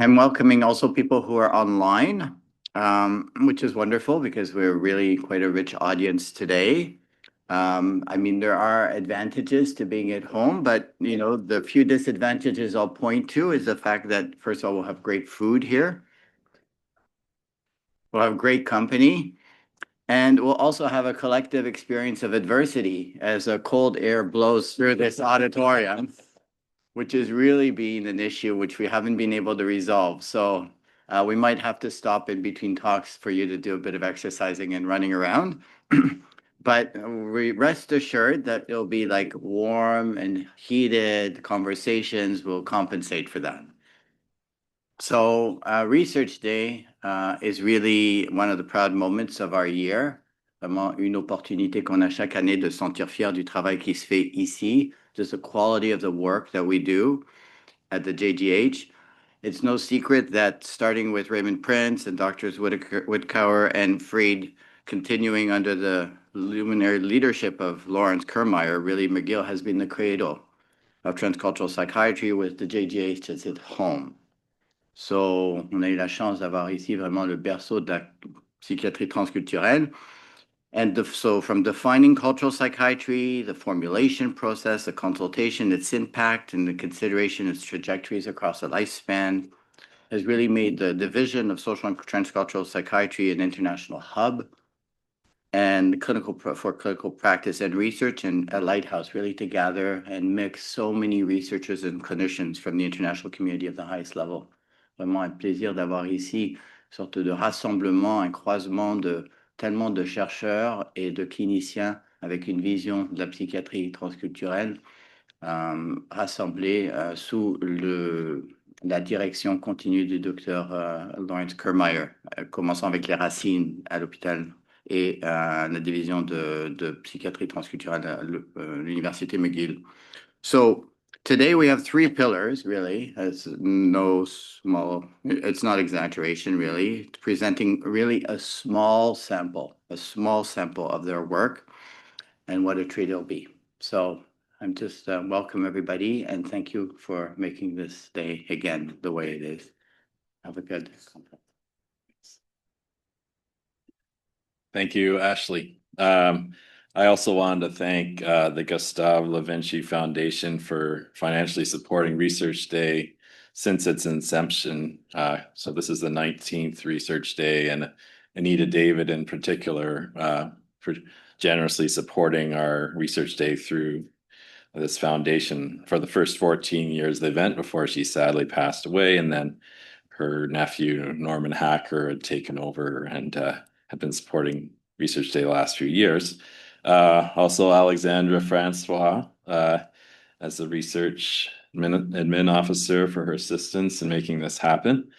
I'm welcoming also people who are online, which is wonderful because we're really quite a rich audience today. I mean, there are advantages to being at home, but the few disadvantages I'll point to is the fact that first of all, we'll have great food here. We'll have great company, and we'll also have a collective experience of adversity as a cold air blows through this auditorium, which is really being an issue which we haven't been able to resolve. So we might have to stop in between talks for you to do a bit of exercising and running around. But we rest assured that it'll be like warm and heated conversations will compensate for that. So Research Day is really one of the proud moments of our year. Vraiment une opportunité qu'on a chaque année de se sentir fier du travail qui se fait ici, just the quality of the work that we do at the JGH. It's no secret that starting with Raymond Prince and Doctors Woodcower and Freed, continuing under the luminary leadership of Lawrence Kermeyer, really McGill has been the cradle of transcultural psychiatry with the JGH as its home. So, on a eu la chance d'avoir ici vraiment le berceau de la psychiatrie transculturelle. And so from defining cultural psychiatry, the formulation process, the consultation, its impact, and the consideration of its trajectories across the lifespan has really made the division of social and transcultural psychiatry an international hub and for clinical practice and research, and a lighthouse really to gather and mix so many researchers and clinicians from the international community of the highest level. Vraiment un plaisir d'avoir ici une sorte de rassemblement, un croisement de tellement de chercheurs et de cliniciens avec une vision de la psychiatrie transculturelle rassemblés sous la direction continue du docteur Lawrence Kermeyer, commençant avec les racines à l'hôpital et la division de psychiatrie transculturelle à l'Université McGill. So today we have three pillars, really. It's not exaggeration, really, presenting really a small sample of their work and what a treat it'll be. So I'm just welcome everybody and thank you for making this day again the way it is. Have a good conference. Thank you, Ashley. I also wanted to thank the Gustave Le Vinci Foundation for financially supporting Research Day since its inception. So this is the 19th Research Day, and Anita David in particular for generously supporting our Research Day through this foundation for the first 14 years of the event before she sadly passed away, and then her nephew Norman Hacker had taken over and had been supporting Research Day the last few years. Also Alexandra Francois as the research admin officer for her assistance in making this happen.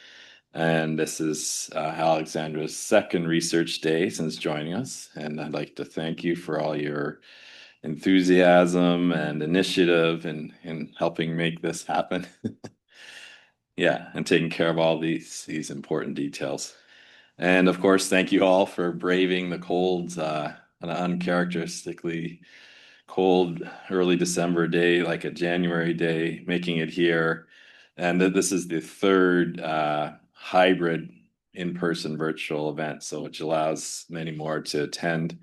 And this is Alexandra's second Research Day since joining us. And I'd like to thank you for all your enthusiasm and initiative in helping make this happen. Yeah, and taking care of all these important details. And of course, thank you all for braving the colds, an uncharacteristically cold early December day, like a January day, making it here. And this is the third hybrid in-person virtual event, so which allows many more to attend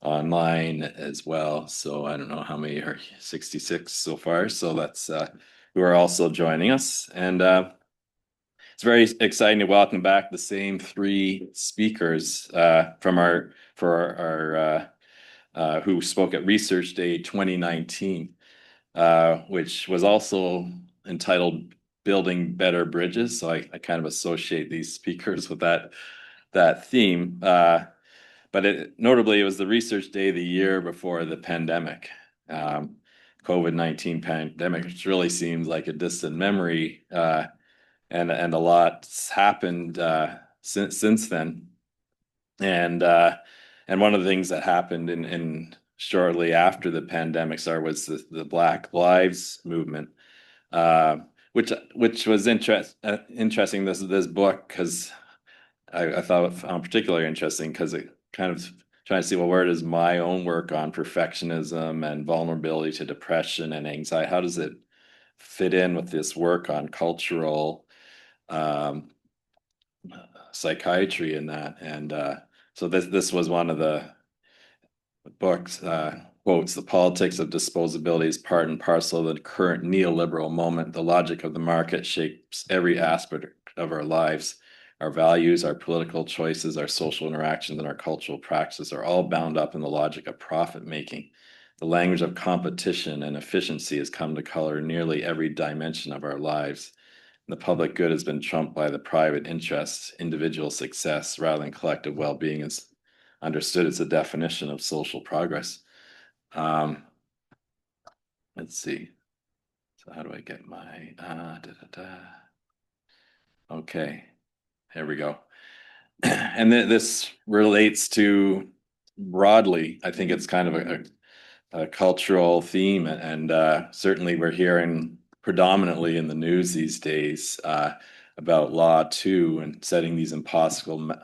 online as well. So I don't know how many are 66 so far. So that's who are also joining us. And it's very exciting to welcome back the same three speakers who spoke at Research Day 2019, which was also entitled Building Better Bridges. So I kind of associate these speakers with that theme. But notably, it was the Research Day the year before the pandemic, COVID-19 pandemic, which really seems like a distant memory. And a lot's happened since then. And one of the things that happened in shortly after the pandemic started was the Black Lives Movement, which was interesting. This book, because I found particularly interesting because it kind of trying to see, well, where does my own work on perfectionism and vulnerability to depression and anxiety, how does it fit in with this work on cultural um, psychiatry in that. And so this was one of the books quotes: "The politics of disposability is part and parcel of the current neoliberal moment. The logic of the market shapes every aspect of our lives. Our values, our political choices, our social interactions, and our cultural practices are all bound up in the logic of profit making. The language of competition and efficiency has come to color nearly every dimension of our lives. The public good has been trumped by the private interests. Individual success rather than collective well-being is understood as a definition of social progress." Um, let's see. So how do I get my Okay, here we go. And this relates to broadly, I think it's kind of a cultural theme, and certainly we're hearing predominantly in the news these days about Law 2 and setting these impossible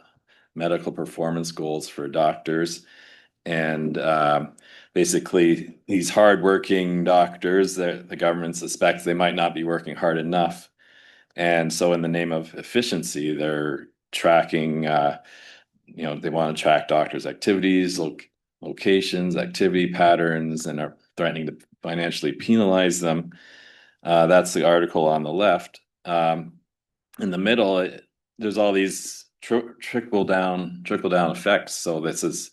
medical performance goals for doctors. And basically, these hardworking doctors, the government suspects they might not be working hard enough. And so, in the name of efficiency, they're tracking, they want to track doctors' activities, locations, activity patterns, and are threatening to financially penalize them. That's the article on the left. In the middle, there's all these trickle down effects. So this is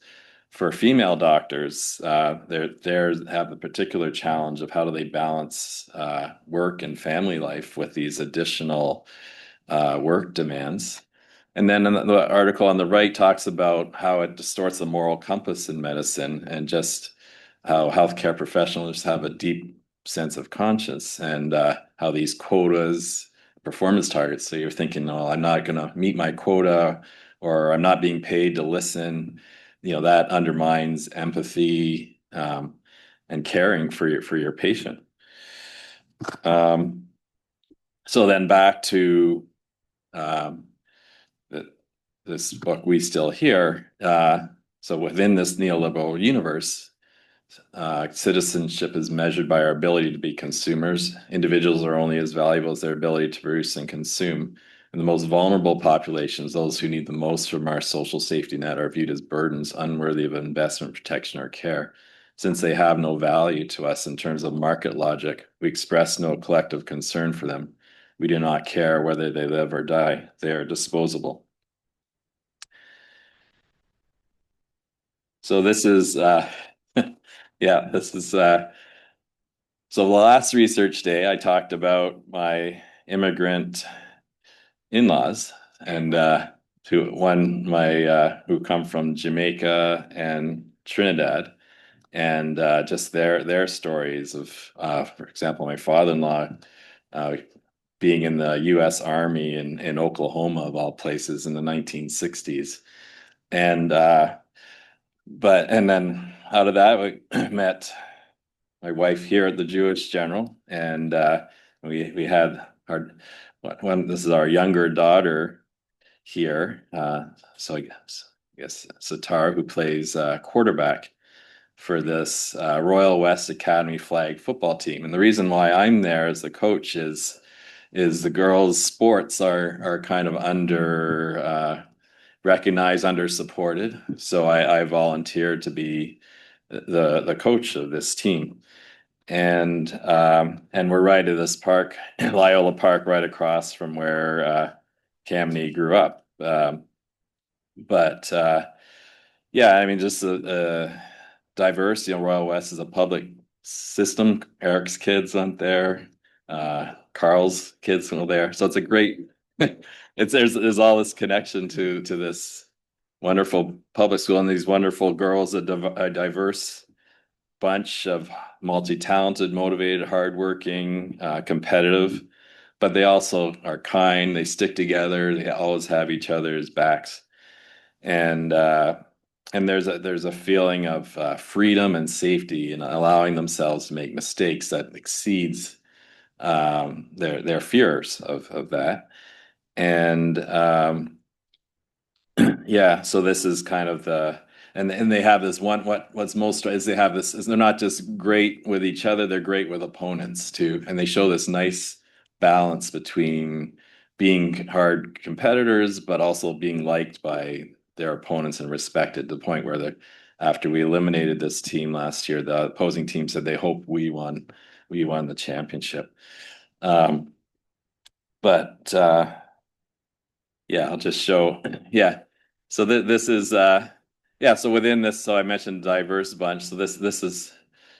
for female doctors. They have the particular challenge of how do they balance work and family life with these additional work demands. And then the article on the right talks about how it distorts the moral compass in medicine, and just how healthcare professionals have a deep sense of conscience, and how these quotas, performance targets. So you're thinking, "Oh, I'm not going to meet my quota," or "I'm not being paid to listen." That undermines empathy and caring for your patient. So then back to this book, We Still Here. So within this neoliberal universe, citizenship is measured by our ability to be consumers. Individuals are only as valuable as their ability to produce and consume. And the most vulnerable populations, those who need the most from our social safety net, are viewed as burdens unworthy of investment, protection, or care. Since they have no value to us in terms of market logic, we express no collective concern for them. We do not care whether they live or die. They are disposable. So this is, yeah, this is, so the last research day I talked about my immigrant in-laws, and who come from Jamaica and Trinidad, and just their stories of, for example, my father-in-law being in the U.S. Army in Oklahoma, of all places, in the 1960s. And then out of that, we met my wife here at the Jewish General, and we had this is our younger daughter here. So I guess Sitar, who plays quarterback for this Royal West Academy flag football team. And the reason why I'm there as the coach is the girls' sports are kind of recognized, under supported. So I volunteered to be the coach of this team. And we're right at this park, Loyola Park, right across from where Kamini grew up. But yeah, I mean, just a diverse, Royal West is a public system. Eric's kids aren't there. Carl's kids are there. So it's a great, there's all this connection to this wonderful public school, and these wonderful girls, a diverse bunch of multi-talented, motivated, hardworking, competitive, but they also are kind. They stick together. They always have each other's backs. And there's a feeling of freedom and safety, and allowing themselves to make mistakes that exceeds their fears of that. And yeah, so this is kind of and they have this what's most is they have this, is they're not just great with each other, they're great with opponents too. And they show this nice balance between being hard competitors, but also being liked by their opponents and respected, to the point where after we eliminated this team last year, the opposing team said they hope we won the championship. But yeah, I'll just show. Yeah. So this is yeah, so within this, so I mentioned diverse bunch. So this is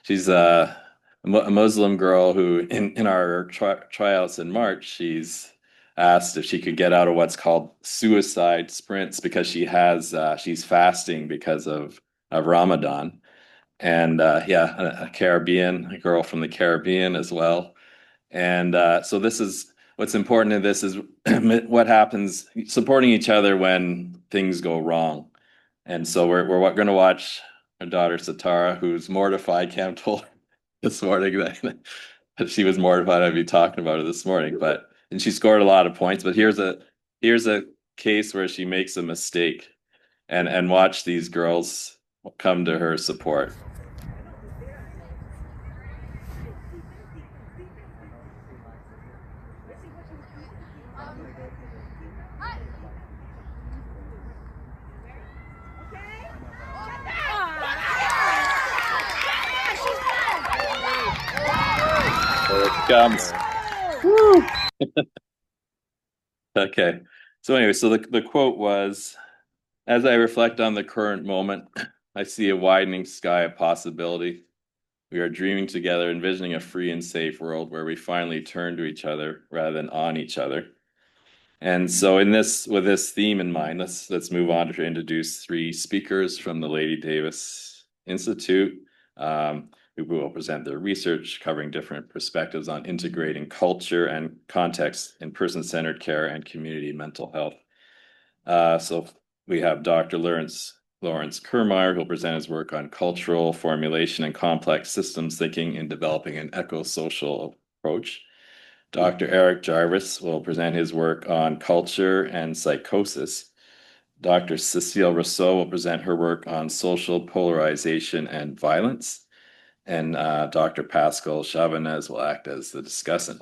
she's a Muslim girl who in our tryouts in March, she's asked if she could get out of what's called suicide sprints because she's fasting because of Ramadan. And yeah, a girl from the Caribbean as well. And so this is what's important in this is what happens, supporting each other when things go wrong. And so we're going to watch our daughter Satara, who's mortified. Cam told her this morning that she was mortified I'd be talking about her this morning. And she scored a lot of points. But here's a case where she makes a mistake, and watch these girls come to her support. There it comes. Woo. Okay. So anyway, so the quote was, as I reflect on the current moment, I see a widening sky of possibility. We are dreaming together, envisioning a free and safe world where we finally turn to each other rather than on each other. And so with this theme in mind, let's move on to introduce three speakers from the Lady Davis Institute, who will present their research covering different perspectives on integrating culture and context in person-centered care and community mental health. So we have Dr. Lawrence Kermeyer, who'll present his work on cultural formulation and complex systems thinking in developing an eco-social approach. Dr. Eric Jarvis will present his work on culture and psychosis. Dr. Cecile Rousseau will present her work on social polarization and violence. And Dr. Pascal Chavanez will act as the discussant.